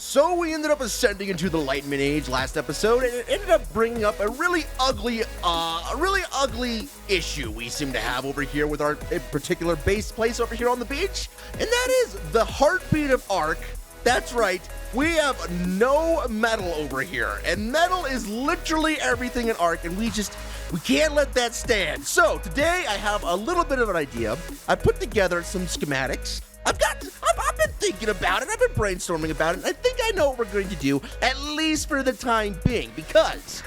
So we ended up ascending into the Enlightenment Age last episode, and it ended up bringing up a really ugly issue we seem to have over here with our particular base place over here on the beach, and that is the heartbeat of Ark. That's right, we have no metal over here, and metal is literally everything in Ark, and we can't let that stand. So today I have a little bit of an idea. I put together some schematics. I've been thinking about it, I've been brainstorming about it, and I think I know what we're going to do, at least for the time being, because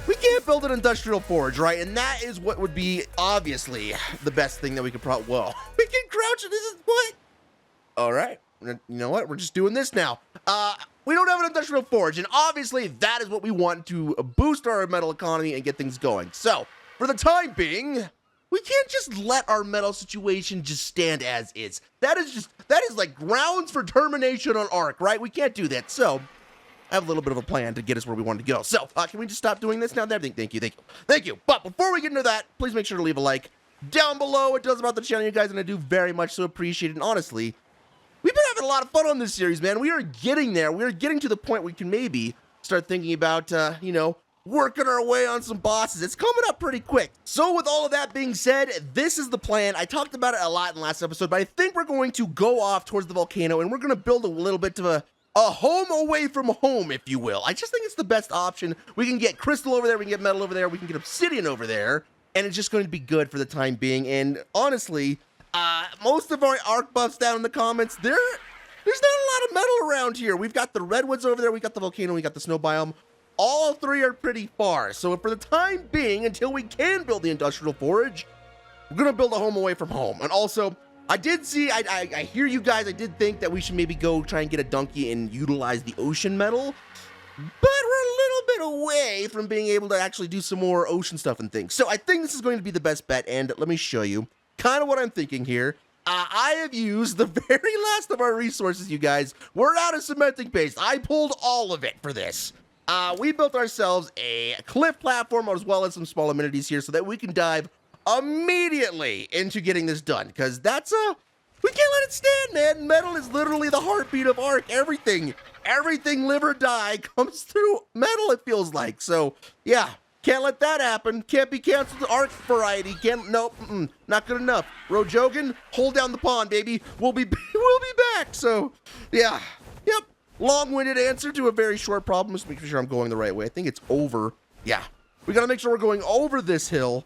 we can't build an industrial forge, right? And that is what would be, obviously, the best thing that we could probably, whoa. We can crouch, and this is what? All right, you know what? We're just doing this now. We don't have an industrial forge, and obviously that is what we want to boost our metal economy and get things going. So, for the time being, we can't just let our metal situation just stand as is. That is like grounds for termination on Ark, right? We can't do that. So, I have a little bit of a plan to get us where we want to go. So, can we just stop doing this now? Thank you. But before we get into that, please make sure to leave a like down below. It does about the channel, you guys, and I do very much so appreciate it. And honestly, we've been having a lot of fun on this series, man. We are getting there. We are getting to the point where we can maybe start thinking about, working our way on some bosses. It's coming up pretty quick. So with all of that being said, this is the plan. I talked about it a lot in the last episode, but I think we're going to go off towards the volcano, and we're going to build a little bit of a home away from home, if you will. I just think it's the best option. We can get crystal over there, we can get metal over there, we can get obsidian over there, and it's just going to be good for the time being. And honestly, most of our Ark buffs down in the comments, there's not a lot of metal around here. We've got the redwoods over there, we got the volcano, we got the snow biome. All three are pretty far, so for the time being, until we can build the industrial forge, we're gonna build a home away from home. And also, I did see, I hear you guys, I did think that we should maybe go try and get a donkey and utilize the ocean metal, but we're a little bit away from being able to actually do some more ocean stuff and things. So I think this is going to be the best bet, and let me show you kind of what I'm thinking here. I have used the very last of our resources, you guys. We're out of cementing paste. I pulled all of it for this. We built ourselves a cliff platform as well as some small amenities here so that we can dive immediately into getting this done. Because that's we can't let it stand, man. Metal is literally the heartbeat of Ark. Everything live or die comes through metal, it feels like. So, yeah, can't let that happen. Can't be canceled. Ark variety. Nope, not good enough. Rojogan, hold down the pond, baby. We'll be back. So, yeah, yep. Long-winded answer to a very short problem. Just making sure I'm going the right way. I think it's over. Yeah, we gotta make sure we're going over this hill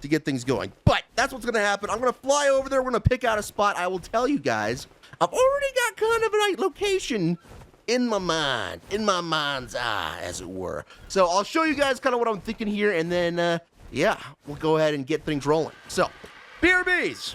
to get things going. But that's what's gonna happen. I'm gonna fly over there. We're gonna pick out a spot. I will tell you guys, I've already got kind of a location in my mind, in my mind's eye, as it were. So I'll show you guys kind of what I'm thinking here, and then, yeah, we'll go ahead and get things rolling. So, BRBs.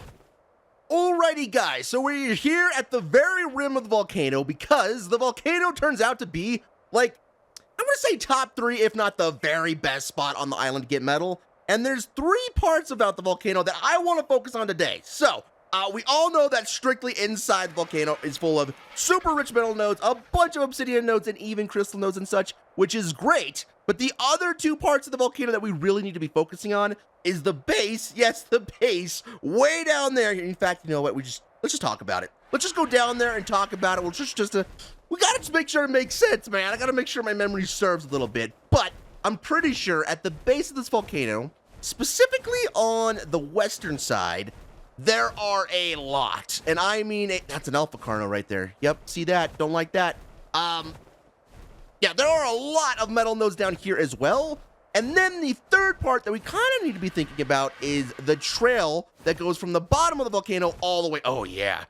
Alrighty, guys, so we're here at the very rim of the volcano because the volcano turns out to be, like, I'm gonna say top 3, if not the very best spot on the island to get metal. And there's 3 parts about the volcano that I want to focus on today. So, we all know that strictly inside the volcano is full of super rich metal nodes, a bunch of obsidian nodes, and even crystal nodes and such, which is great. But the other 2 parts of the volcano that we really need to be focusing on is the base, yes, the base, way down there. In fact, you know what, let's just talk about it. Let's just go down there and talk about it. We gotta make sure it makes sense, man. I gotta make sure my memory serves a little bit. But I'm pretty sure at the base of this volcano, specifically on the western side, there are a lot. And I mean, that's an alpha carno right there. Yep, see that? Don't like that. Yeah, there are a lot of metal nodes down here as well. And then the third part that we kind of need to be thinking about is the trail that goes from the bottom of the volcano all the way. Oh, yeah,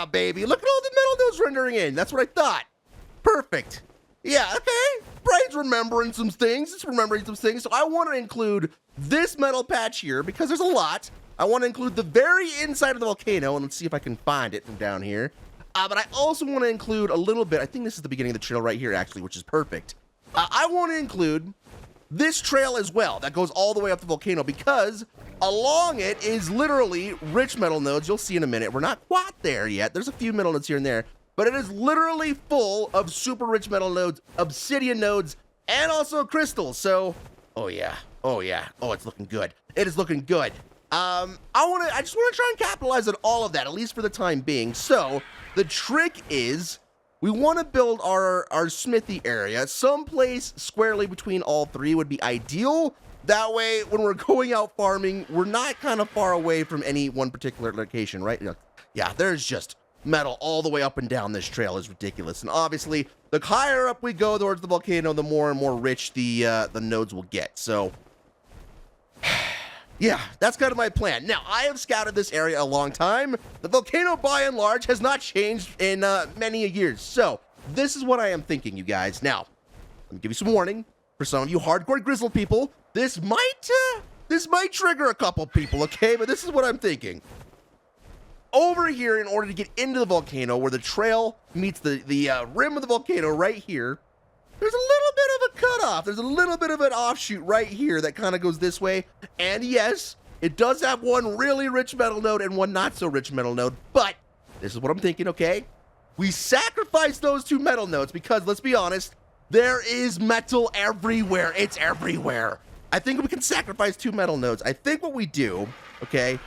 baby. Look at all the metal nodes rendering in. That's what I thought. Perfect. Yeah, okay. Brain's remembering some things. It's remembering some things. So I want to include this metal patch here because there's a lot. I want to include the very inside of the volcano, and let's see if I can find it from down here. But I also want to include a little bit. I think this is the beginning of the trail right here, actually, which is perfect. I want to include this trail as well that goes all the way up the volcano because along it is literally rich metal nodes. You'll see in a minute. We're not quite there yet. There's a few metal nodes here and there, but it is literally full of super rich metal nodes, obsidian nodes, and also crystals. So, oh yeah. Oh, it's looking good. It is looking good. I just want to try and capitalize on all of that, at least for the time being. So the trick is we want to build our smithy area someplace squarely between all three would be ideal. That way, when we're going out farming, we're not kind of far away from any one particular location, right? Yeah, there's just metal all the way up and down this trail is ridiculous. And obviously, the higher up we go towards the volcano, the more and more rich the nodes will get. So, yeah, that's kind of my plan. Now, I have scouted this area a long time. The volcano, by and large, has not changed in many years. So, this is what I am thinking, you guys. Now, let me give you some warning. For some of you hardcore grizzled people, this might trigger a couple people, okay? But this is what I'm thinking. Over here, in order to get into the volcano, where the trail meets the rim of the volcano right here, there's a little bit of a cutoff. There's a little bit of an offshoot right here that kind of goes this way. And yes, it does have one really rich metal node and one not so rich metal node. But this is what I'm thinking, okay? We sacrifice those two metal nodes because, let's be honest, there is metal everywhere. It's everywhere. I think we can sacrifice two metal nodes. I think what we do, okay,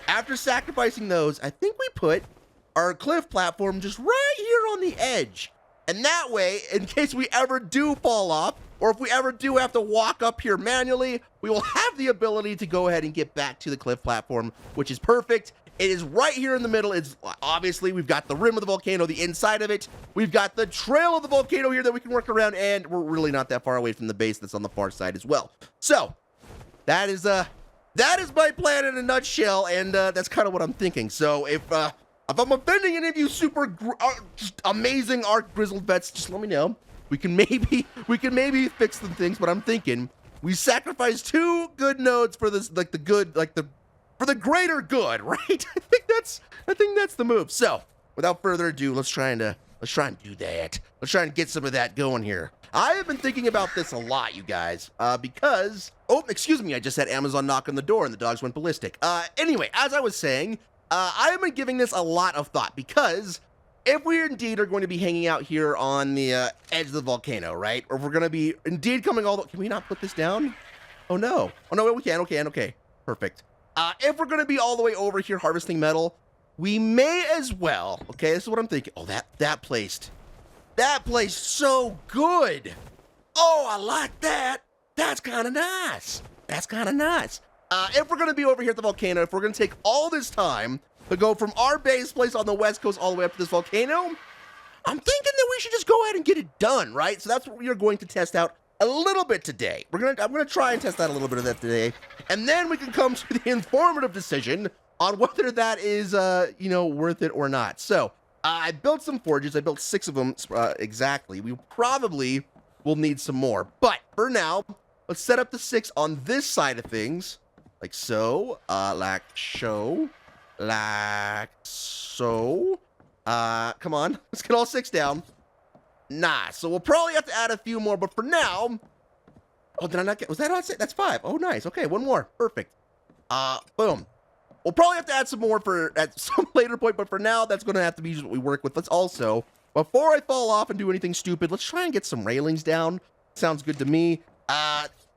after sacrificing those, I think we put our cliff platform just right here on the edge. And that way, in case we ever do fall off, or if we ever do have to walk up here manually, we will have the ability to go ahead and get back to the cliff platform, which is perfect. It is right here in the middle. It's obviously, we've got the rim of the volcano, the inside of it. We've got the trail of the volcano here that we can work around, and we're really not that far away from the base that's on the far side as well. So, that is my plan in a nutshell, and that's kind of what I'm thinking. So, if I'm offending any of you super just amazing Ark Grizzled vets, just let me know. We can maybe fix some things, but I'm thinking we sacrifice two good nodes for this, like the good, like for the greater good, right? I think that's the move. So, without further ado, let's try and do that. Let's try and get some of that going here. I have been thinking about this a lot, you guys, because excuse me, I just had Amazon knock on the door and the dogs went ballistic. Anyway, as I was saying, I have been giving this a lot of thought because if we indeed are going to be hanging out here on the edge of the volcano, right? Or if we're going to be indeed coming all the... Can we not put this down? Oh, no. Oh, no, we can. Okay. Perfect. If we're going to be all the way over here harvesting metal, we may as well... Okay, this is what I'm thinking. Oh, that placed so good. Oh, I like that. That's kind of nice. If we're going to be over here at the volcano, if we're going to take all this time to go from our base place on the west coast all the way up to this volcano, I'm thinking that we should just go ahead and get it done, right? So that's what we are going to test out a little bit today. I'm going to try and test out a little bit of that today, and then we can come to the informative decision on whether that is, worth it or not. So, I built some forges. I built 6 of them exactly. We probably will need some more, but for now, let's set up the 6 on this side of things, like so, like so. Come on, let's get all 6 down. Nice. So we'll probably have to add a few more, but for now, oh, did I not get, was that on 6? That's 5. Oh, nice. Okay, 1 more. Perfect. Boom. We'll probably have to add some more at some later point, but for now, that's going to have to be what we work with. Let's also, before I fall off and do anything stupid, let's try and get some railings down. Sounds good to me.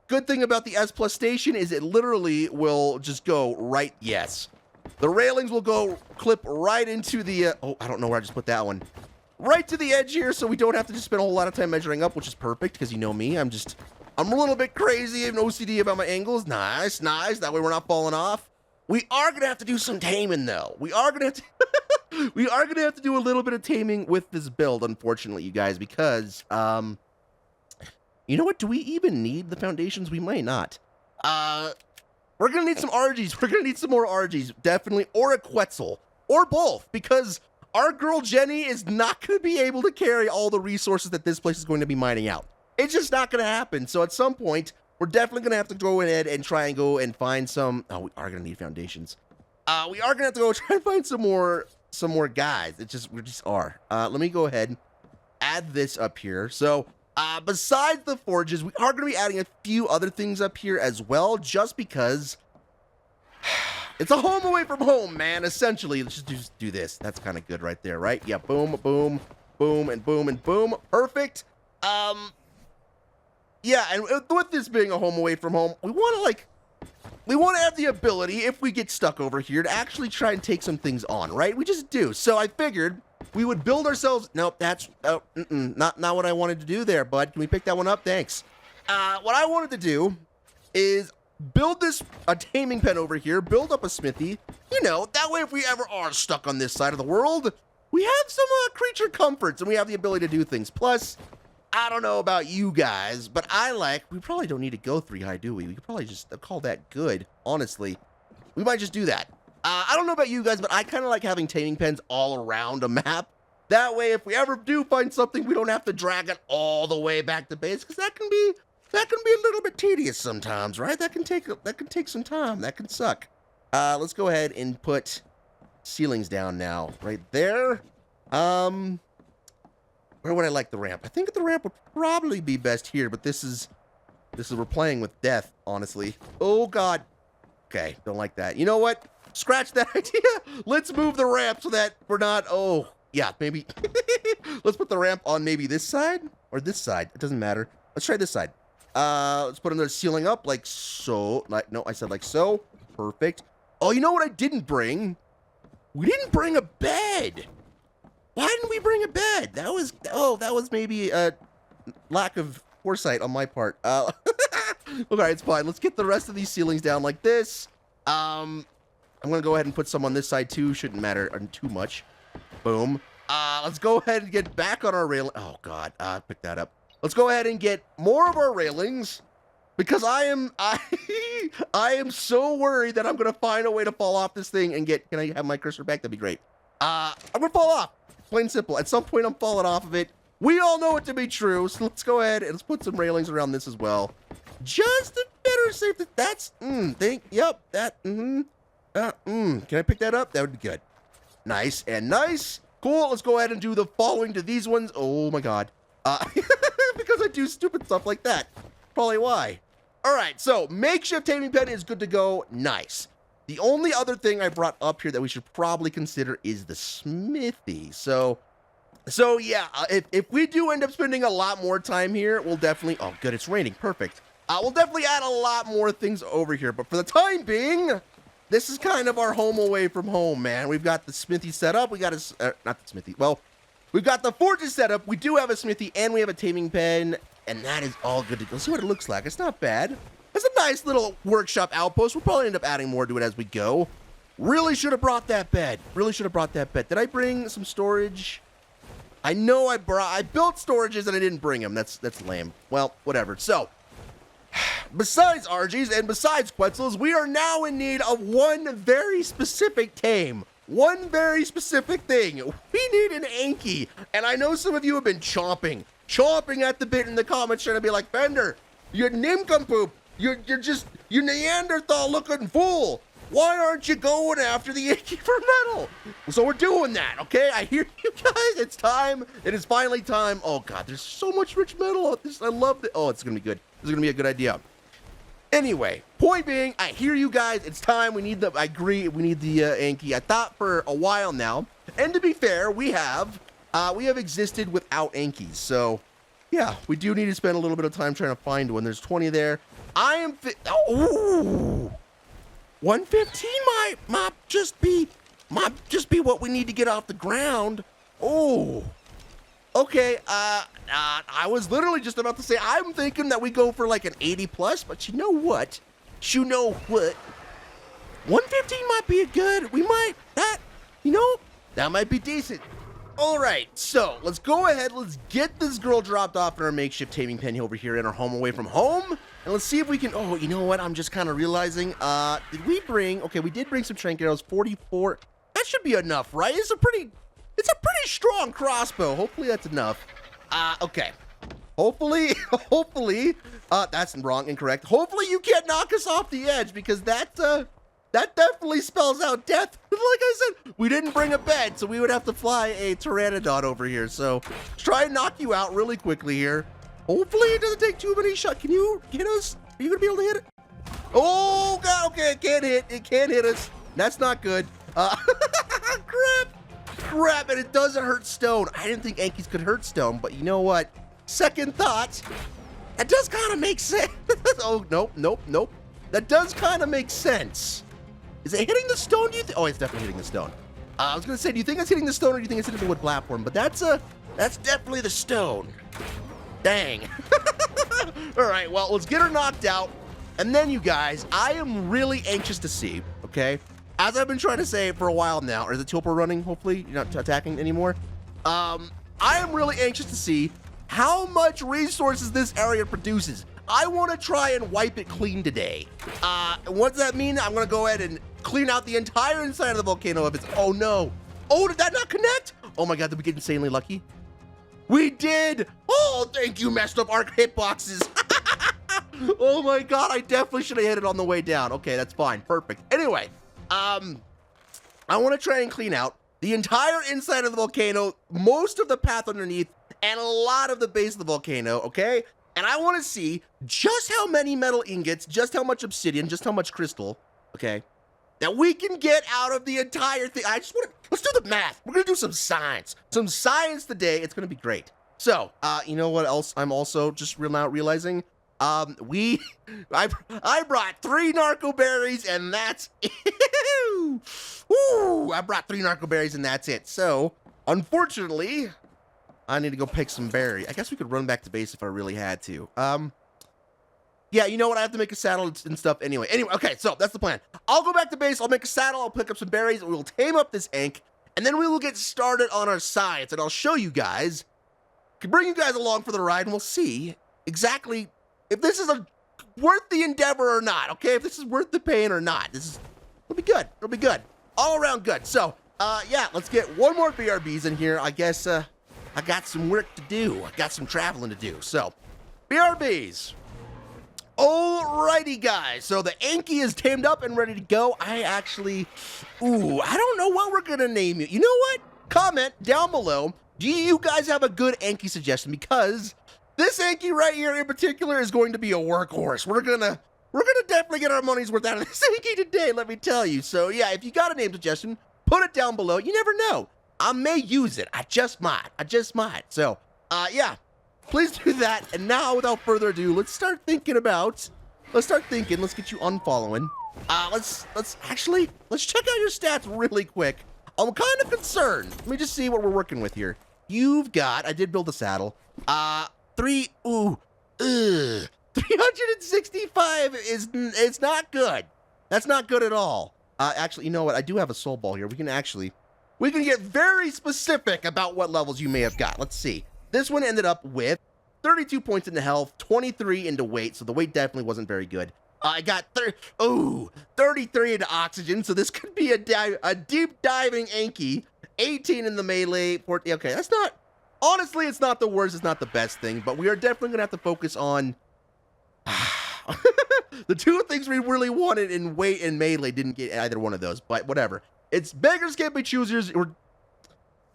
Good thing about the S Plus station is it literally will just go right, yes. The railings will go clip right into the, I don't know where I just put that one. Right to the edge here, so we don't have to just spend a whole lot of time measuring up, which is perfect, because you know me, I'm a little bit crazy and OCD about my angles. Nice. That way we're not falling off. We are going to have to do some taming, though. We are going to have to do a little bit of taming with this build, unfortunately, you guys, because, you know what? Do we even need the foundations? We might not. We're going to need some RGs. We're going to need some more RGs, definitely, or a Quetzal, or both, because our girl Jenny is not going to be able to carry all the resources that this place is going to be mining out. It's just not going to happen. So at some point, we're definitely going to have to go ahead and try and go and find some... Oh, we are going to need foundations. We are going to have to go try and find some more guys. We just are. Let me go ahead and add this up here. So, besides the forges, we are going to be adding a few other things up here as well, just because it's a home away from home, man. Essentially, let's just do this. That's kind of good right there, right? Yeah, boom, boom, boom, and boom, and boom. Perfect. Yeah, and with this being a home away from home, we want to have the ability, if we get stuck over here, to actually try and take some things on, right? We just do. So I figured we would build ourselves. Nope, that's not what I wanted to do there, bud. Can we pick that one up? Thanks. What I wanted to do is build a taming pen over here, build up a smithy. You know, that way if we ever are stuck on this side of the world, we have some creature comforts and we have the ability to do things. Plus, I don't know about you guys, but we probably don't need to go 3 high, do we? We could probably just call that good, honestly. We might just do that. I don't know about you guys, but I kind of like having taming pens all around a map. That way, if we ever do find something, we don't have to drag it all the way back to base, because that can be a little bit tedious sometimes, right? That can take some time. That can suck. Let's go ahead and put ceilings down now, right there. Where would I like the ramp? I think the ramp would probably be best here, but this is we're playing with death, honestly. Oh God. Okay, don't like that. You know what? Scratch that idea. Let's move the ramp so that we're not. Oh yeah, maybe. Let's put the ramp on maybe this side or this side. It doesn't matter. Let's try this side. Let's put another ceiling up like so. No, I said like so. Perfect. Oh, you know what I didn't bring? We didn't bring a bed. Why didn't we bring a bed? That was maybe a lack of foresight on my part. Okay, it's fine. Let's get the rest of these ceilings down like this. I'm gonna go ahead and put some on this side too. Shouldn't matter too much. Boom. Let's go ahead and get back on our railing. Oh God, pick that up. Let's go ahead and get more of our railings because I am so worried that I'm gonna find a way to fall off this thing and get. Can I have my cursor back? That'd be great. I'm gonna fall off. Plain and simple. At some point, I'm falling off of it. We all know it to be true, so let's go ahead and let's put some railings around this as well. Just a better safe. That's yep. That Can I pick that up? That would be good. Nice and nice. Cool. Let's go ahead and do the following to these ones. Oh my God. Because I do stupid stuff like that. Probably why. All right. So makeshift taming pen is good to go. Nice. The only other thing I brought up here that we should probably consider is the smithy. So yeah, if we do end up spending a lot more time here, we'll definitely, oh good, it's raining, perfect. We'll definitely add a lot more things over here, but for the time being, this is kind of our home away from home, man. We've got the smithy set up, we got not the smithy, well, we've got the fortress set up, we do have a smithy, and we have a taming pen, and that is all good to go. Let's see what it looks like, it's not bad. It's a nice little workshop outpost. We'll probably end up adding more to it as we go. Really should have brought that bed. Did I bring some storage? I know I built storages and I didn't bring them. That's lame. Well, whatever. So, besides RGs and besides Quetzals, we are now in need of one very specific tame. One very specific thing. We need an Anky. And I know some of you have been chomping at the bit in the comments trying to be like, Bender, you're nincompoop. You're Neanderthal looking fool. Why aren't you going after the Anky for metal? So we're doing that, okay? I hear you guys. It's time. It is finally time. Oh God, there's so much rich metal out this. I love it. Oh, it's gonna be good. This is gonna be a good idea. Anyway, point being, I hear you guys. It's time. I agree. We need the Anky. I thought for a while now. And to be fair, we have existed without Ankys. So yeah, we do need to spend a little bit of time trying to find one. There's 20 there. I am 115 might just be what we need to get off the ground. Oh, okay. I was literally just about to say I'm thinking that we go for like an 80 plus, but you know what? 115 might be a good. We might that might be decent. All right, so let's go ahead. Let's get this girl dropped off in our makeshift taming pen over here in our home away from home. And let's see if we can, oh, you know what? I'm just kind of realizing, did we bring, okay, we did bring some trinket arrows, 44. That should be enough, right? It's a pretty strong crossbow. Hopefully that's enough. Okay. Hopefully, that's wrong, incorrect. Hopefully you can't knock us off the edge because that definitely spells out death. Like I said, we didn't bring a bed, so we would have to fly a pteranodon over here. So let's try and knock you out really quickly here. Hopefully it doesn't take too many shots. Can you hit us? Are you gonna be able to hit it? Oh God, okay, it can't hit us. That's not good. Crap, and it doesn't hurt stone. I didn't think Ankys could hurt stone, but you know what? Second thought, that does kind of make sense. Oh, nope. That does kind of make sense. Is it hitting the stone, do you think? Oh, it's definitely hitting the stone. I was gonna say, do you think it's hitting the stone or do you think it's hitting the wood platform? But that's definitely the stone. Dang. All right, well, let's get her knocked out. And then, you guys, I am really anxious to see, okay? As I've been trying to say for a while now, or is the Tilper running, hopefully? You're not attacking anymore? I am really anxious to see how much resources this area produces. I want to try and wipe it clean today. What does that mean? I'm going to go ahead and clean out the entire inside of the volcano of its... Oh, no. Oh, did that not connect? Oh, my God, did we get insanely lucky? We did! Oh, thank you, messed up arc hitboxes. Oh, my God, I definitely should have hit it on the way down. Okay, that's fine. Perfect. Anyway, I want to try and clean out the entire inside of the volcano, most of the path underneath, and a lot of the base of the volcano, okay? And I want to see just how many metal ingots, just how much obsidian, just how much crystal, okay, that we can get out of the entire thing. I just want to, let's do the math. We're going to do some science. Some science today. It's going to be great. So, you know what else I'm also just now realizing? I brought 3 narco berries and that's it. Ooh, I brought 3 narco berries and that's it. So, unfortunately, I need to go pick some berry. I guess we could run back to base if I really had to. Yeah, you know what? I have to make a saddle and stuff anyway. Anyway, okay, so that's the plan. I'll go back to base. I'll make a saddle. I'll pick up some berries. We will tame up this Ank, and then we will get started on our science. And I'll show you guys, can bring you guys along for the ride, and we'll see exactly if this is worth the endeavor or not. Okay, if this is worth the pain or not. It'll be good. It'll be good. All around good. So, yeah, let's get one more BRBs in here. I guess I got some work to do. I got some traveling to do. So, BRBs. Alrighty, guys. So the Anky is tamed up and ready to go. I don't know what we're gonna name you. You know what? Comment down below. Do you guys have a good Anky suggestion? Because this Anky right here in particular is going to be a workhorse. We're gonna definitely get our money's worth out of this Anky today, let me tell you. So yeah, if you got a name suggestion, put it down below. You never know. I may use it. I just might. So, yeah. Please do that. And now, without further ado, let's start thinking. Let's get you unfollowing. Let's check out your stats really quick. I'm kind of concerned. Let me just see what we're working with here. You've got, I did build a saddle. 365 it's not good. That's not good at all. Actually, you know what? I do have a soul ball here. We can get very specific about what levels you may have got. Let's see. This one ended up with 32 points into health, 23 into weight, so the weight definitely wasn't very good. I got 33 into oxygen, so this could be a deep diving Anky. 18 in the melee. 40, okay, that's not, honestly, it's not the worst, it's not the best thing, but we are definitely gonna have to focus on the 2 things we really wanted in weight and melee. Didn't get either one of those, but whatever. It's beggars can't be choosers. We're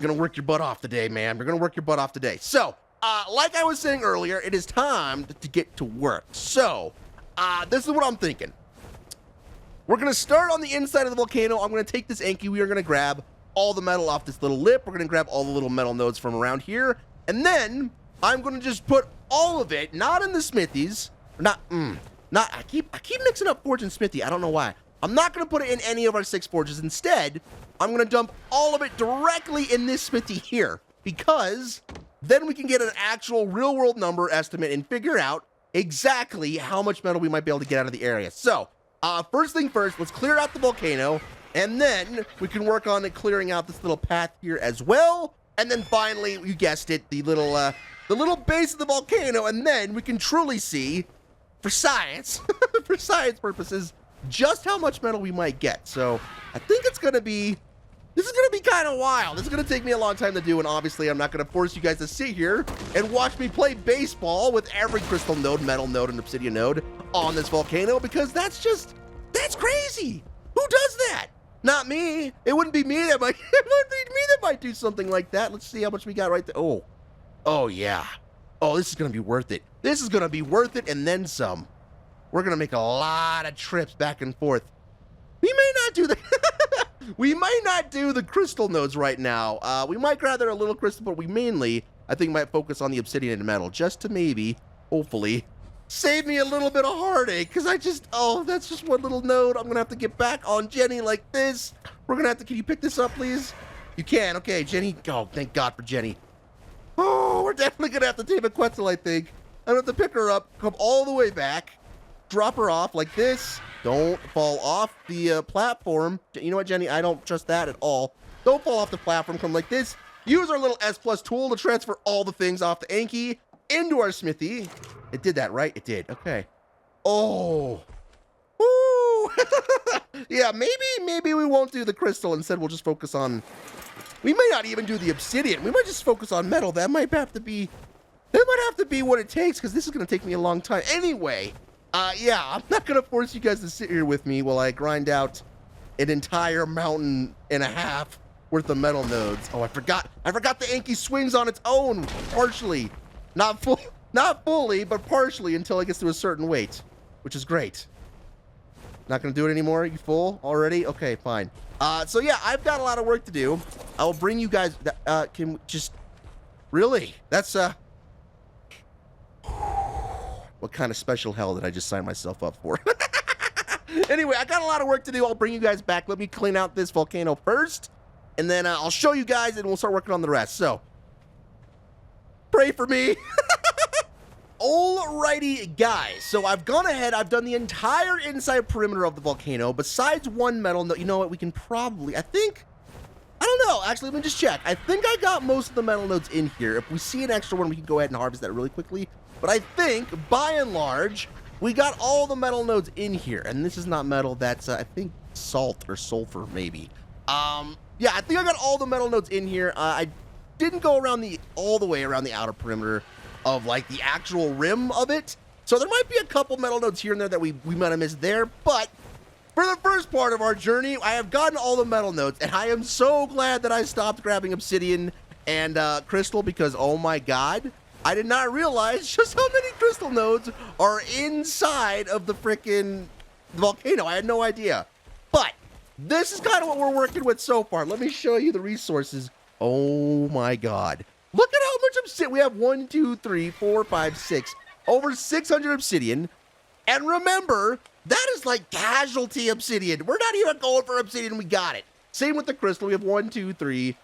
gonna work your butt off today, man. We're gonna work your butt off today. So, like I was saying earlier, it is time to get to work. So, this is what I'm thinking. We're gonna start on the inside of the volcano. I'm gonna take this Anky. We are gonna grab all the metal off this little lip. We're gonna grab all the little metal nodes from around here, and then I'm gonna just put all of it, not in the smithies, I keep mixing up forge and smithy. I don't know why. I'm not gonna put it in any of our 6 forges. Instead, I'm gonna dump all of it directly in this smithy here, because then we can get an actual real-world number estimate and figure out exactly how much metal we might be able to get out of the area. So, first thing first, let's clear out the volcano, and then we can work on clearing out this little path here as well. And then finally, you guessed it, the little base of the volcano, and then we can truly see, for science, for science purposes, just how much metal we might get. So, I think this is gonna be kind of wild. This is gonna take me a long time to do, and obviously I'm not gonna force you guys to sit here and watch me play baseball with every crystal node, metal node, and obsidian node on this volcano, because that's crazy. Who does that? Not me. It wouldn't be me that might, do something like that. Let's see how much we got right there. Oh yeah. Oh, this is gonna be worth it. This is gonna be worth it, and then some. We're gonna make a lot of trips back and forth. We may not do the we might not do the crystal nodes right now. We might gather a little crystal, but we mainly, I think, might focus on the obsidian and metal, just to maybe, hopefully, save me a little bit of heartache, because that's just one little node. I'm going to have to get back on Jenny like this. We're going to have to, can you pick this up, please? You can, okay, Jenny. Oh, thank God for Jenny. Oh, we're definitely going to have to tame a Quetzal, I think. I'm going to have to pick her up, come all the way back, drop her off like this. Don't fall off the platform. You know what, Jenny? I don't trust that at all. Don't fall off the platform. Come like this. Use our little S+ tool to transfer all the things off the Anky into our smithy. It did that, right? It did. Okay. Oh. Woo. Yeah, maybe we won't do the crystal. Instead, we'll just focus on... We may not even do the obsidian. We might just focus on metal. That might have to be what it takes, because this is going to take me a long time. Anyway, yeah, I'm not going to force you guys to sit here with me while I grind out an entire mountain and a half worth of metal nodes. Oh, I forgot the Anky swings on its own, partially. Not fully, but partially until it gets to a certain weight, which is great. Not going to do it anymore? You full already? Okay, fine. So yeah, I've got a lot of work to do. I'll bring you guys, can just, really? That's, what kind of special hell did I just sign myself up for? Anyway, I got a lot of work to do. I'll bring you guys back. Let me clean out this volcano first, and then I'll show you guys, and we'll start working on the rest. So, pray for me. Alrighty, guys. So I've gone ahead. I've done the entire inside perimeter of the volcano, besides one metal node. You know what? We can probably, I don't know. Actually, let me just check. I think I got most of the metal nodes in here. If we see an extra one, we can go ahead and harvest that really quickly. But I think, by and large, we got all the metal nodes in here. And this is not metal. That's, I think, salt or sulfur, maybe. Yeah, I think I got all the metal nodes in here. I didn't go around all the way around the outer perimeter of, like, the actual rim of it. So there might be a couple metal nodes here and there that we might have missed there. But for the first part of our journey, I have gotten all the metal nodes. And I am so glad that I stopped grabbing obsidian and crystal, because, oh my God, I did not realize just how many crystal nodes are inside of the frickin' volcano. I had no idea. But this is kind of what we're working with so far. Let me show you the resources. Oh my God. Look at how much obsidian. We have 1, 2, 3, 4, 5, 6. Over 600 obsidian. And remember, that is like casualty obsidian. We're not even going for obsidian. We got it. Same with the crystal. We have 1, 2, 3,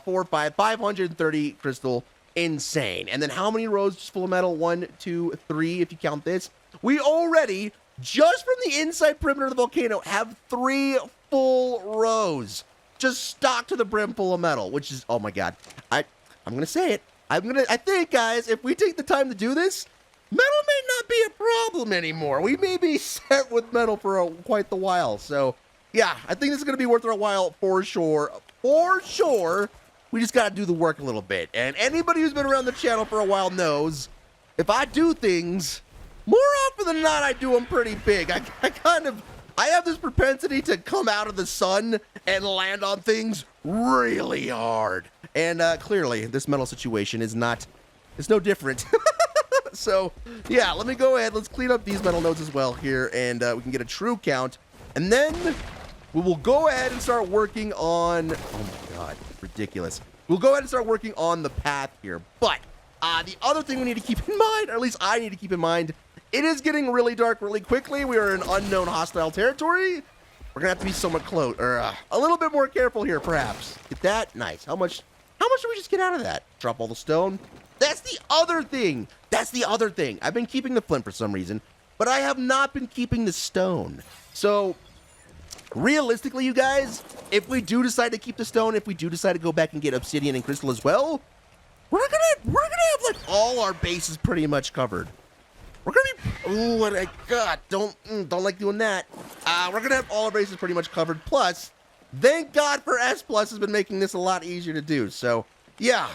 4, 5, 530 crystal. Insane. And then how many rows just full of metal? 1, 2, 3, if you count this. We already, just from the inside perimeter of the volcano, have 3 full rows. Just stocked to the brim full of metal, which is, oh my God. I'm going to say it. I think, guys, if we take the time to do this, metal may not be a problem anymore. We may be set with metal for quite the while. So, yeah, I think this is going to be worth our while for sure. For sure. We just got to do the work a little bit. And anybody who's been around the channel for a while knows, if I do things, more often than not, I do them pretty big. I have this propensity to come out of the sun and land on things really hard. And clearly, this metal situation is it's no different. So, yeah, let me go ahead. Let's clean up these metal nodes as well here, and we can get a true count. And then we will go ahead and start working on, oh my God, ridiculous. We'll go ahead and start working on the path here. But the other thing we need to keep in mind, or at least I need to keep in mind, it is getting really dark really quickly. We are in unknown hostile territory. We're gonna have to be somewhat close, or a little bit more careful here, perhaps. Get that? Nice. How much did we just get out of that? Drop all the stone. That's the other thing. I've been keeping the flint for some reason, but I have not been keeping the stone. So, realistically, you guys, if we do decide to keep the stone, if we do decide to go back and get obsidian and crystal as well, we're gonna have like all our bases pretty much covered. We're gonna be, oh my God, don't like doing that. We're gonna have all our bases pretty much covered. Plus, thank God for S+ has been making this a lot easier to do. So, yeah.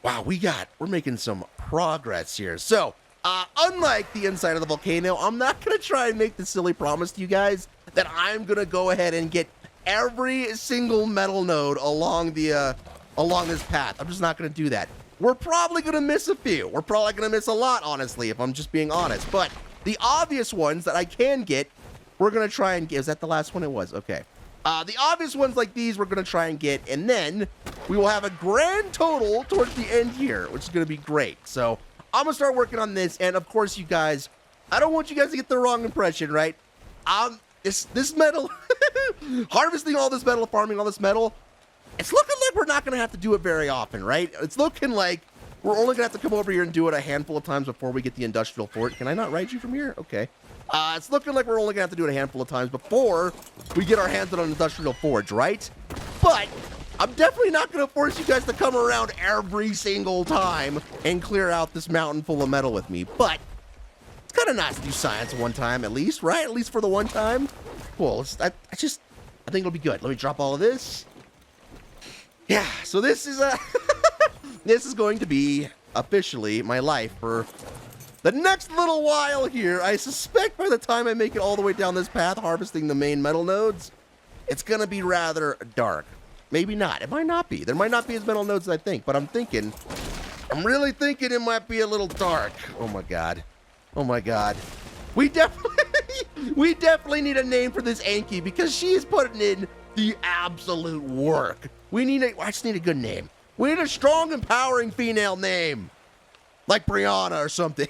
Wow, we're making some progress here. So, unlike the inside of the volcano, I'm not gonna try and make the silly promise to you guys that I'm gonna go ahead and get every single metal node along this path. I'm just not gonna do that. We're probably gonna miss a few. We're probably gonna miss a lot, honestly, if I'm just being honest. But the obvious ones that I can get, we're gonna try and get. Is that the last one? It was. Okay. The obvious ones like these, we're gonna try and get, and then we will have a grand total towards the end here, which is gonna be great. So I'm gonna start working on this, and of course, you guys, I don't want you guys to get the wrong impression, right? This metal, harvesting all this metal, farming all this metal, it's looking like we're not gonna have to do it very often, right? It's looking like we're only gonna have to come over here and do it a handful of times before we get the industrial fort. Can I not ride you from here? Okay. It's looking like we're only gonna have to do it a handful of times before we get our hands on an industrial forge, right? But I'm definitely not gonna force you guys to come around every single time and clear out this mountain full of metal with me. But it's kind of nice to do science one time at least, right? At least for the one time. Cool. I think it'll be good. Let me drop all of this. Yeah. So this is this is going to be officially my life for the next little while here. I suspect by the time I make it all the way down this path, harvesting the main metal nodes, it's gonna be rather dark. Maybe not. It might not be. There might not be as metal nodes as I think, but I'm really thinking it might be a little dark. Oh my god. Oh my god. We definitely need a name for this Anky because she's putting in the absolute work. I just need a good name. We need a strong, empowering female name. Like Brianna or something.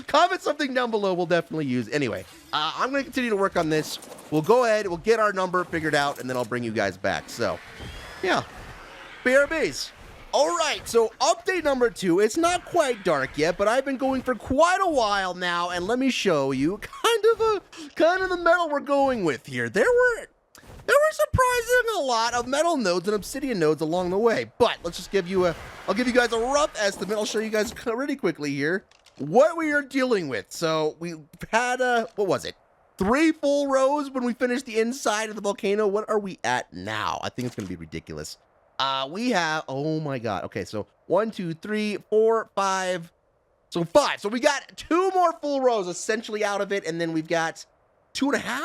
Comment something down below. We'll definitely use. Anyway, I'm going to continue to work on this. We'll go ahead. We'll get our number figured out, and then I'll bring you guys back. So, yeah. BRBs. All right. So, update number 2. It's not quite dark yet, but I've been going for quite a while now, and let me show you kind of the metal we're going with here. There were surprising a lot of metal nodes and obsidian nodes along the way, but let's just I'll give you guys a rough estimate. I'll show you guys really quickly here what we are dealing with. So we had, what was it? 3 full rows when we finished the inside of the volcano. What are we at now? I think it's going to be ridiculous. We have, oh my god. Okay, so 1, 2, 3, 4, 5. So 5. So we got 2 more full rows essentially out of it, and then we've got 2.5?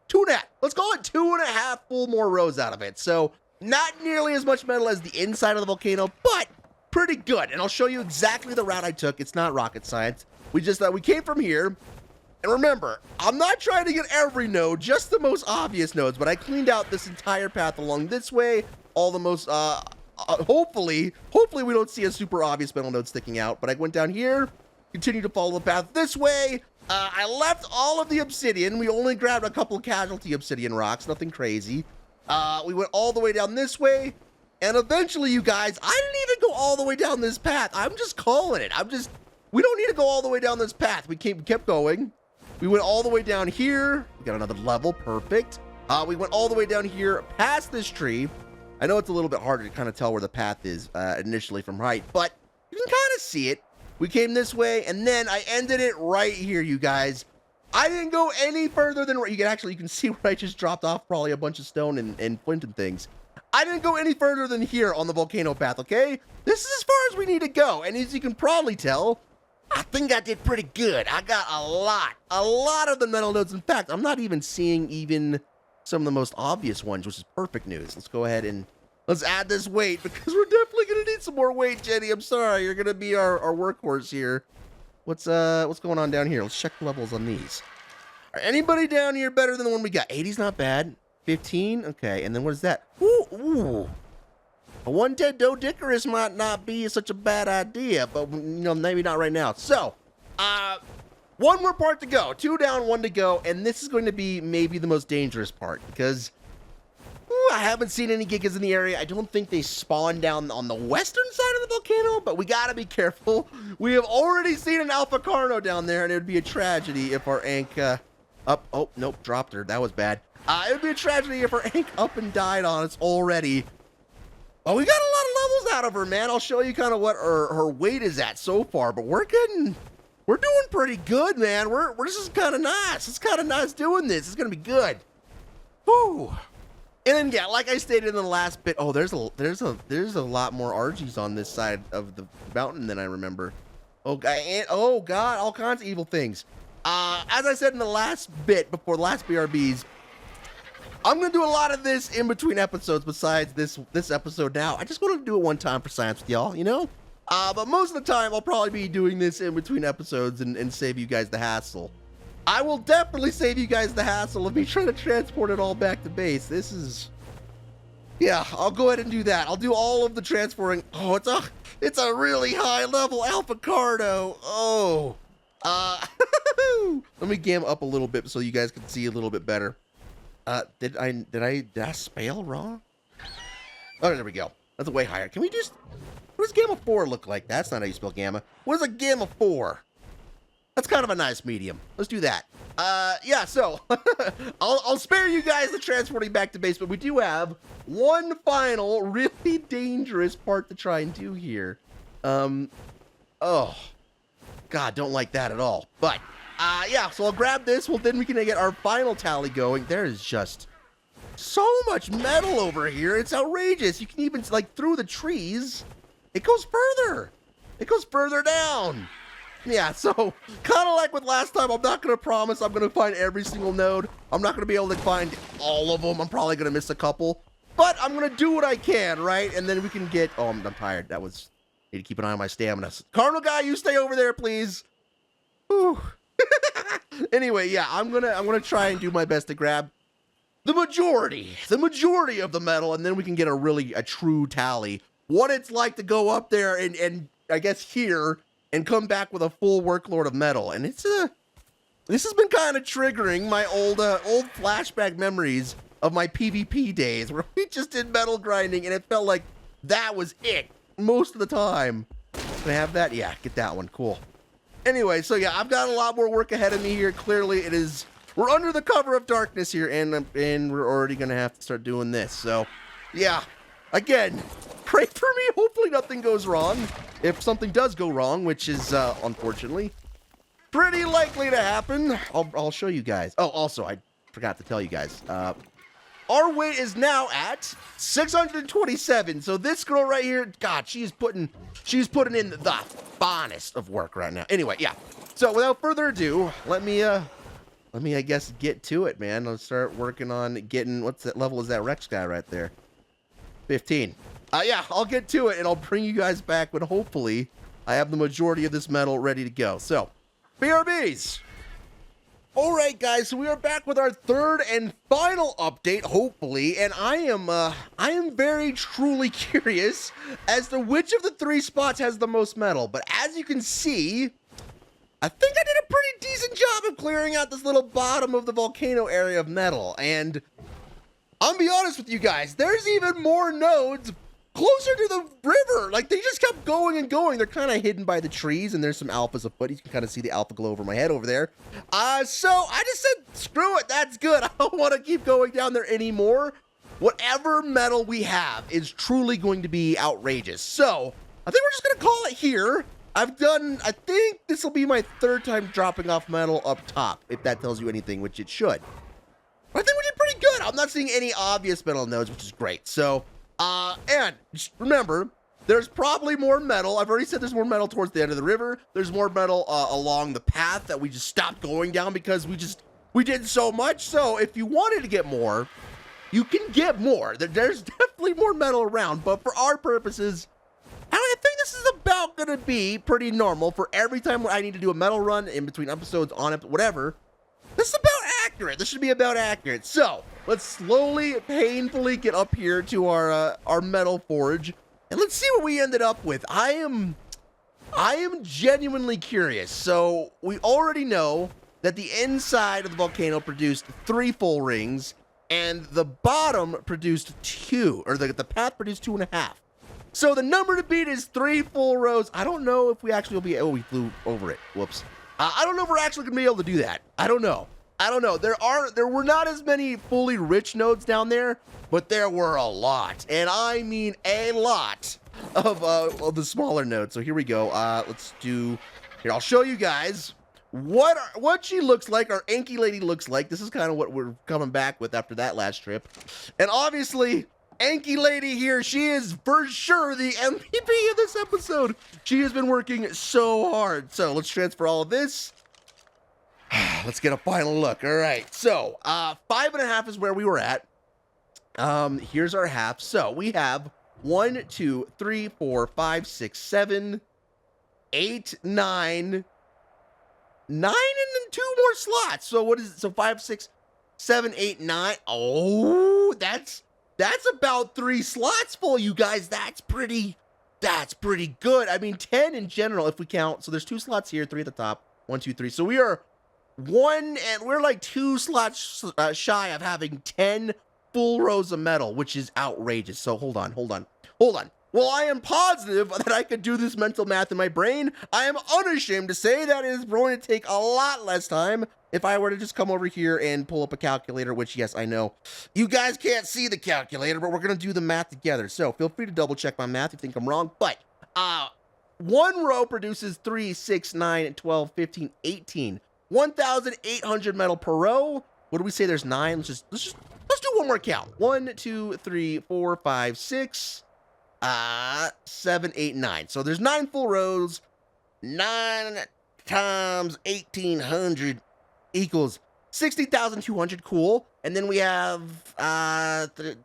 2.5. Let's call it 2.5 full more rows out of it. So not nearly as much metal as the inside of the volcano, but pretty good. And I'll show you exactly the route I took. It's not rocket science. We came from here. And remember, I'm not trying to get every node, just the most obvious nodes, but I cleaned out this entire path along this way. All the most, hopefully we don't see a super obvious metal node sticking out. But I went down here, continued to follow the path this way. I left all of the obsidian. We only grabbed a couple casualty obsidian rocks, nothing crazy. We went all the way down this way, and eventually, you guys, I didn't even go all the way down this path. I'm just calling it. We don't need to go all the way down this path. We kept going. We went all the way down here. We got another level, perfect. We went all the way down here, past this tree. I know it's a little bit harder to kind of tell where the path is initially from height, but you can kind of see it. We came this way, and then I ended it right here, you guys. I didn't go any further than you can see where I just dropped off probably a bunch of stone and flint and things. I didn't go any further than here on the volcano path, okay? This is as far as we need to go, and as you can probably tell, I think I did pretty good. I got a lot of the metal nodes. In fact, I'm not even seeing some of the most obvious ones, which is perfect news. Let's go ahead and let's add this weight because we're definitely gonna need some more weight, Jenny. I'm sorry, you're gonna be our workhorse here. What's going on down here? Let's check the levels on these. Anybody down here better than the one we got? 80's not bad. 15, okay. And then what is that? Ooh. A 110 Dodicarus might not be such a bad idea, but maybe not right now. So, 1 more part to go. 2 down, 1 to go, and this is going to be maybe the most dangerous part because I haven't seen any gigas in the area. I don't think they spawn down on the western side of the volcano, but we gotta be careful. We have already seen an Alpha Carno down there, and it would be a tragedy if our Ank oh, nope, dropped her. That was bad. It would be a tragedy if our Ank up and died on us already. Oh, we got a lot of levels out of her, man. I'll show you kind of what her weight is at so far, but we're doing pretty good, man. This is kind of nice. It's kind of nice doing this. It's gonna be good. Whew. And then, yeah, like I stated in the last bit, oh, there's a lot more RGs on this side of the mountain than I remember. Oh, God, all kinds of evil things. As I said in the last bit before the last BRBs, I'm gonna do a lot of this in between episodes. Besides this episode, now I just want to do it one time for science with y'all, But most of the time, I'll probably be doing this in between episodes and save you guys the hassle. I will definitely save you guys the hassle of me trying to transport it all back to base. This is Yeah, I'll go ahead and do that. I'll do all of the transporting. Oh, it's a really high level avocado. Oh, let me gam up a little bit so you guys can see a little bit better. Did I spell wrong? Oh, there we go. That's way higher. Can we just, what does gamma 4 look like? That's not how you spell gamma. What is a gamma 4? That's kind of a nice medium. Let's do that. Yeah, so I'll spare you guys the transporting back to base, but we do have one final really dangerous part to try and do here. Oh, God, don't like that at all. But, yeah, so I'll grab this. Well, then we can get our final tally going. There is just so much metal over here. It's outrageous. You can even, like, through the trees, it goes further. It goes further down. Yeah, so kind of like with last time, I'm not going to promise I'm going to find every single node. I'm not going to be able to find all of them. I'm probably going to miss a couple. But I'm going to do what I can, right? And then we can get... Oh, I'm tired. Need to keep an eye on my stamina. Cardinal guy, you stay over there, please. Whew. Anyway, yeah, I'm gonna try and do my best to grab the majority of the metal, and then we can get a true tally. What it's like to go up there and I guess here... and come back with a full workload of metal. And this has been kind of triggering my old flashback memories of my PvP days where we just did metal grinding and it felt like that was it most of the time. Can I have that? Yeah, get that one. Cool. Anyway, so yeah, I've got a lot more work ahead of me here. Clearly we're under the cover of darkness here and we're already going to have to start doing this. So yeah, again, pray for me. Hopefully nothing goes wrong. If something does go wrong, which is, unfortunately, pretty likely to happen, I'll show you guys. Oh, also, I forgot to tell you guys, our weight is now at 627. So this girl right here, God, she's putting in the finest of work right now. Anyway, yeah. So without further ado, let me, I guess, get to it, man. Let's start working on getting, what's that level is that Rex guy right there? 15. Yeah, I'll get to it, and I'll bring you guys back when hopefully I have the majority of this metal ready to go. So, BRBs! Alright, guys, so we are back with our third and final update, hopefully, and I am very truly curious as to which of the three spots has the most metal. But as you can see, I think I did a pretty decent job of clearing out this little bottom of the volcano area of metal, and I'll be honest with you guys, there's even more nodes closer to the river. Like, they just kept going and going. They're kind of hidden by the trees, and there's some alphas afoot. You can kind of see the alpha glow over my head over there. So I just said, screw it, that's good. I don't want to keep going down there anymore. Whatever metal we have is truly going to be outrageous. So I think we're just going to call it here. I think this will be my third time dropping off metal up top, if that tells you anything, which it should. But I think we did pretty good. I'm not seeing any obvious metal nodes, which is great. So, and just remember, there's probably more metal. I've already said there's more metal towards the end of the river. There's more metal along the path that we just stopped going down because we did so much. So if you wanted to get more, you can get more. There's definitely more metal around, but for our purposes, I think this is about going to be pretty normal for every time I need to do a metal run in between episodes, whatever. This is about accurate. This should be about accurate. So let's slowly, painfully get up here to our metal forge, and let's see what we ended up with. I am genuinely curious. So we already know that the inside of the volcano produced 3 full rings, and the bottom produced 2, or the path produced 2.5. So the number to beat is 3 full rows. I don't know if we actually will be. Oh, we flew over it. Whoops. I don't know if we're actually going to be able to do that. I don't know. There were not as many fully rich nodes down there, but there were a lot. And I mean a lot of the smaller nodes. So here we go. Here, I'll show you guys what she looks like, our Anky lady looks like. This is kind of what we're coming back with after that last trip. And obviously, Anky lady here, she is for sure the MVP of this episode. She has been working so hard. So let's transfer all of this. Let's get a final look. All right. So 5.5 is where we were at. Here's our half. So we have 1, 2, 3, 4, 5, 6, 7, 8, 9, and then 2 more slots. So what is it? So 5, 6, 7, 8, 9. Oh, that's That's about 3 slots full, you guys. That's pretty good. I mean, 10 in general, if we count. So there's 2 slots here, 3 at the top. 1, 2, 3. So we are we're like 2 slots shy of having 10 full rows of metal, which is outrageous. So hold on. Well, I am positive that I could do this mental math in my brain. I am unashamed to say that it is going to take a lot less time if I were to just come over here and pull up a calculator, which, yes, I know you guys can't see the calculator, but we're going to do the math together. So feel free to double check my math if you think I'm wrong. But 1 row produces 3, 6, 9, 12, 15, 18. 1,800 metal per row. What do we say? There's 9. Let's do one more count. 1, 2, 3, 4, 5, 6, 7, 8, 9. So there's 9 full rows. 9 times 1,800 equals 60,200. Cool. And then we have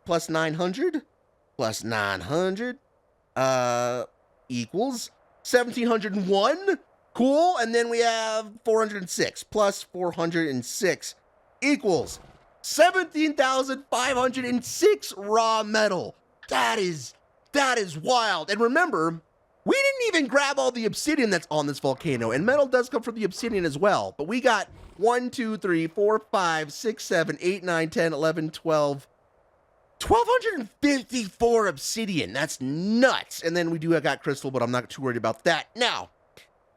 plus 900 equals 1,701. Cool. And then we have 406 plus 406 equals 17,506 raw metal. That is wild. And remember, we didn't even grab all the obsidian that's on this volcano, and metal does come from the obsidian as well. But we got 1, 2, 3, 4, 5, 6, 7, 8, 9, 10, 11, 12, 1,254 obsidian. That's nuts. And then we do have got crystal, but I'm not too worried about that. Now,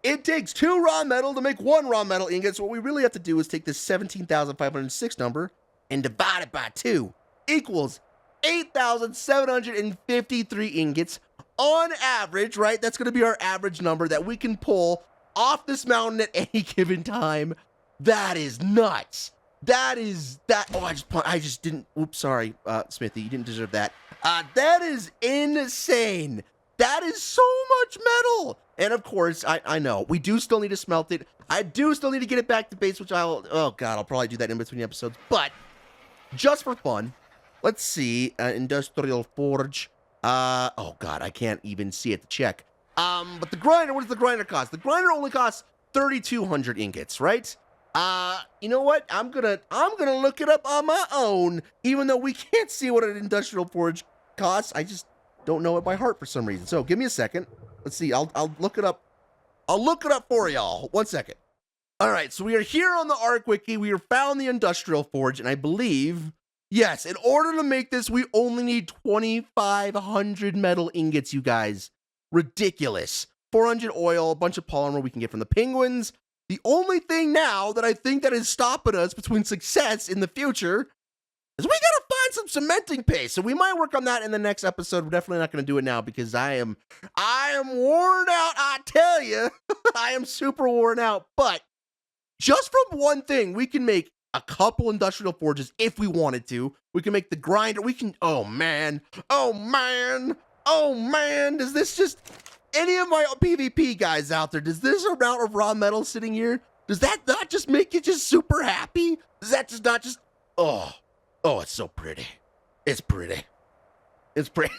it takes 2 raw metal to make 1 raw metal ingot. So what we really have to do is take this 17,506 number and divide it by 2 equals 8,753 ingots on average, right? That's going to be our average number that we can pull off this mountain at any given time. That is nuts. Oh, I just didn't. Oops, sorry, Smithy, you didn't deserve that. That is insane. That is so much metal. And of course, I know we do still need to smelt it. I do still need to get it back to base, which I'll probably do that in between episodes. But just for fun, let's see. Industrial forge. Oh God, I can't even see it to check. But the grinder, what does the grinder cost? The grinder only costs 3,200 ingots, right? You know what? I'm gonna look it up on my own, even though we can't see what an industrial forge costs. I just don't know it by heart for some reason. So give me a second. Let's see. I'll look it up. I'll look it up for y'all. 1 second. All right. So we are here on the Ark Wiki. We are found the industrial forge, and I believe, yes, in order to make this, we only need 2,500 metal ingots, you guys. Ridiculous. 400 oil, a bunch of polymer we can get from the penguins. The only thing now that I think that is stopping us between success in the future is we gotta find some cementing paste. So we might work on that in the next episode. We're definitely not gonna do it now because I am worn out, I tell you. I am super worn out. But just from one thing, we can make a couple industrial forges if we wanted to. We can make the grinder. We can, oh man. Does this just, any of my PvP guys out there, does this amount of raw metal sitting here, does that not just make you just super happy? Does that just not just, oh, it's so pretty. It's pretty. It's pretty.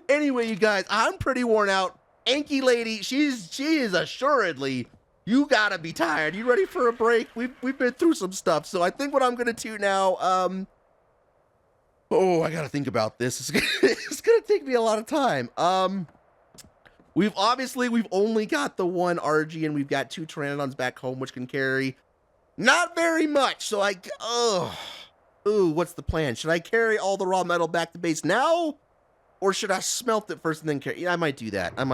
Anyway, you guys, I'm pretty worn out. Anky lady, she is assuredly, you gotta be tired. You ready for a break? We've been through some stuff. So I think what I'm gonna do now, I gotta think about this. It's gonna take me a lot of time. We've only got the 1 RG and we've got 2 Pteranodons back home, which can carry not very much. So what's the plan? Should I carry all the raw metal back to base now? Or should I smelt it first and then carry? Yeah, I might do that. I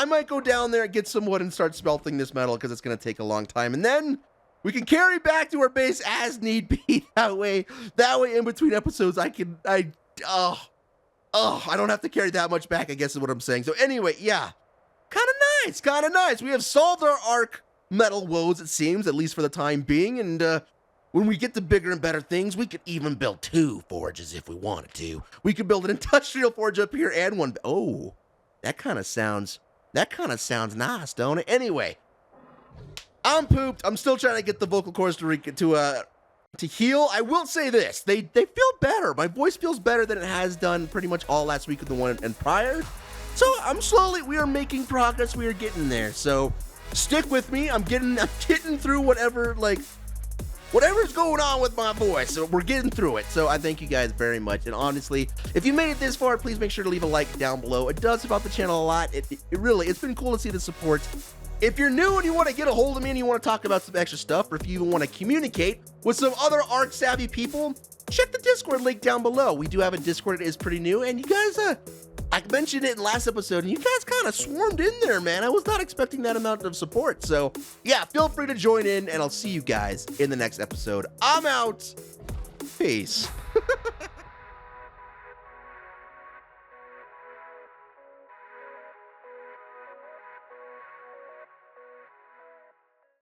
might go down there and get some wood and start smelting this metal because it's going to take a long time. And then we can carry back to our base as need be. That way in between episodes, I don't have to carry that much back, I guess is what I'm saying. So anyway, yeah, kind of nice. We have solved our Ark metal woes, it seems, at least for the time being. And when we get to bigger and better things, we could even build 2 forges if we wanted to. We could build an industrial forge up here and 1. Oh, that kind of sounds nice, don't it? Anyway, I'm pooped. I'm still trying to get the vocal cords to heal. I will say this. They feel better. My voice feels better than it has done pretty much all last week with the one and prior. So we are making progress. We are getting there. So stick with me. I'm getting through whatever, like, whatever's going on with my voice. So we're getting through it. So I thank you guys very much. And honestly, if you made it this far, please make sure to leave a like down below. It does help out the channel a lot. It's been cool to see the support. If you're new and you want to get a hold of me and you want to talk about some extra stuff, or if you even want to communicate with some other Ark savvy people, check the Discord link down below. We do have a Discord. It is pretty new, and you guys, I mentioned it in last episode, and you guys kind of swarmed in there, man. I was not expecting that amount of support. So yeah, feel free to join in, and I'll see you guys in the next episode. I'm out. Peace.